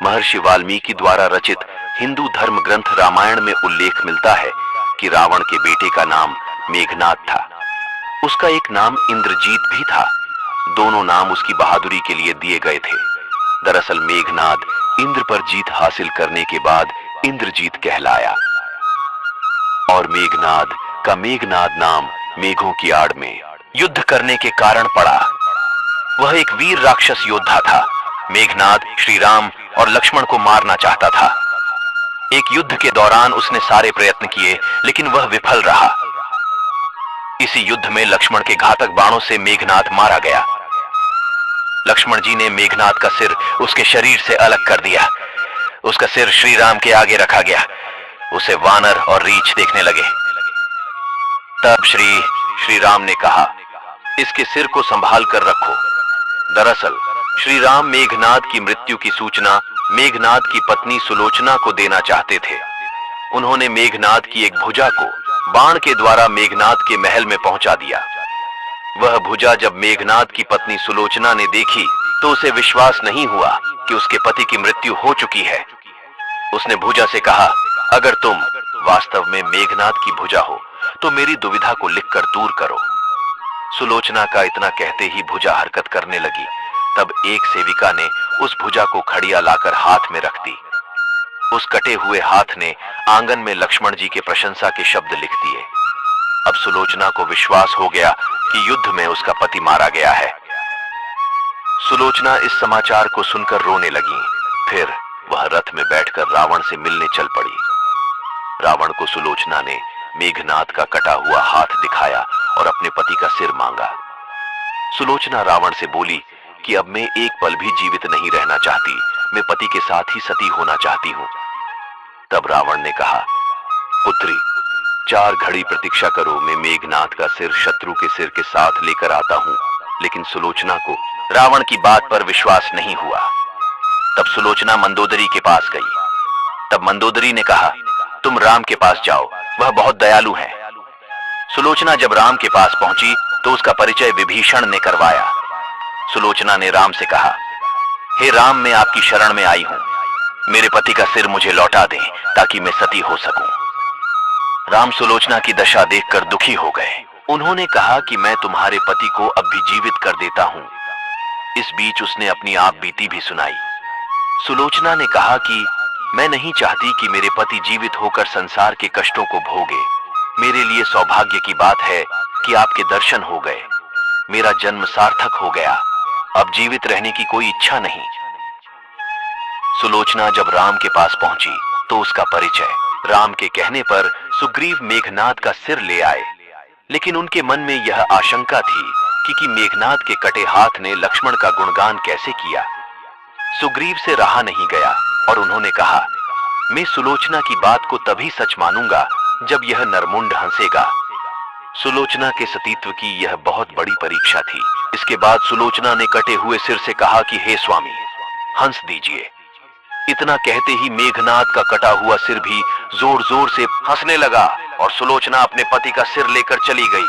महर्षि वाल्मीकि द्वारा रचित हिंदू धर्म ग्रंथ रामायण में उल्लेख मिलता है कि रावण के बेटे का नाम मेघनाद था। उसका एक नाम इंद्रजीत भी था। दोनों नाम उसकी बहादुरी के लिए दिए गए थे। दरअसल मेघनाद इंद्र पर जीत हासिल करने के बाद इंद्रजीत कहलाया और मेघनाद का मेघनाद नाम मेघों की आड़ में युद्ध करने के कारण पड़ा। वह एक वीर राक्षस योद्धा था। मेघनाद श्री राम और लक्ष्मण को मारना चाहता था। एक युद्ध के दौरान उसने सारे प्रयत्न किए लेकिन वह विफल रहा। इसी युद्ध में लक्ष्मण के घातक बाणों से मेघनाद मारा गया। लक्ष्मण जी ने मेघनाद का सिर उसके शरीर से अलग कर दिया। उसका सिर श्री राम के आगे रखा गया। उसे वानर और रीछ देखने लगे। तब श्री राम ने कहा, इसके सिर को संभाल कर रखो। दरअसल श्री राम मेघनाद की मृत्यु की सूचना मेघनाद की पत्नी सुलोचना को देना चाहते थे। उन्होंने मेघनाद की एक भुजा को बाण के द्वारा मेघनाद के महल में पहुंचा दिया। वह भुजा जब मेघनाद की पत्नी सुलोचना ने देखी तो उसे विश्वास नहीं हुआ कि उसके पति की मृत्यु हो चुकी है। उसने भुजा से कहा, अगर तुम वास्तव में मेघनाद की भुजा हो तो मेरी दुविधा को लिखकर दूर करो। सुलोचना का इतना कहते ही भुजा हरकत करने लगी। तब एक सेविका ने उस भुजा को खड़िया लाकर हाथ में रख दी। उस कटे हुए हाथ ने आंगन में लक्ष्मण जी के प्रशंसा के शब्द लिख दिए। अब सुलोचना को विश्वास हो गया कि युद्ध में उसका पति मारा गया है। सुलोचना इस समाचार को सुनकर रोने लगी। फिर वह रथ में बैठकर रावण से मिलने चल पड़ी। रावण को सुलोचना ने मेघनाद का कटा हुआ हाथ दिखाया और अपने पति का सिर मांगा। सुलोचना रावण से बोली कि अब मैं एक पल भी जीवित नहीं रहना चाहती, मैं पति के साथ ही सती होना चाहती हूं। तब रावण ने कहा, पुत्री 4 घड़ी प्रतीक्षा करो, मैं मेघनाद का सिर शत्रु के सिर के साथ लेकर आता हूं। लेकिन सुलोचना को रावण की बात पर विश्वास नहीं हुआ। तब सुलोचना मंदोदरी के पास गई। तब मंदोदरी ने कहा, तुम राम के पास जाओ, वह बहुत दयालु है। सुलोचना जब राम के पास पहुंची तो उसका परिचय विभीषण ने करवाया। सुलोचना ने राम से कहा, हे राम, मैं आपकी शरण में आई हूं। मेरे पति का सिर मुझे लौटा दें ताकि मैं सती हो सकूं। राम सुलोचना की दशा देखकर दुखी हो गए। उन्होंने कहा कि मैं तुम्हारे पति को अब भी जीवित कर देता हूं। इस बीच उसने अपनी आप बीती भी सुनाई। सुलोचना ने कहा कि मैं नहीं चाहती कि मेरे पति जीवित होकर संसार के कष्टों को भोगे। मेरे लिए सौभाग्य की बात है कि आपके दर्शन हो गए। मेरा जन्म सार्थक हो गया। अब जीवित रहने की कोई इच्छा नहीं। सुलोचना जब राम के पास पहुंची तो उसका परिचय राम के कहने पर सुग्रीव मेघनाद का सिर ले आए। लेकिन उनके मन में यह आशंका थी कि मेघनाद के कटे हाथ ने लक्ष्मण का गुणगान कैसे किया। सुग्रीव से रहा नहीं गया और उन्होंने कहा, मैं सुलोचना की बात को तभी सच मानूंगा जब यह नरमुंड हंसेगा। सुलोचना के सतीत्व की यह बहुत बड़ी परीक्षा थी। इसके बाद सुलोचना ने कटे हुए सिर से कहा कि हे स्वामी, हंस दीजिए। इतना कहते ही मेघनाद का कटा हुआ सिर भी जोर जोर से हंसने लगा और सुलोचना अपने पति का सिर लेकर चली गई।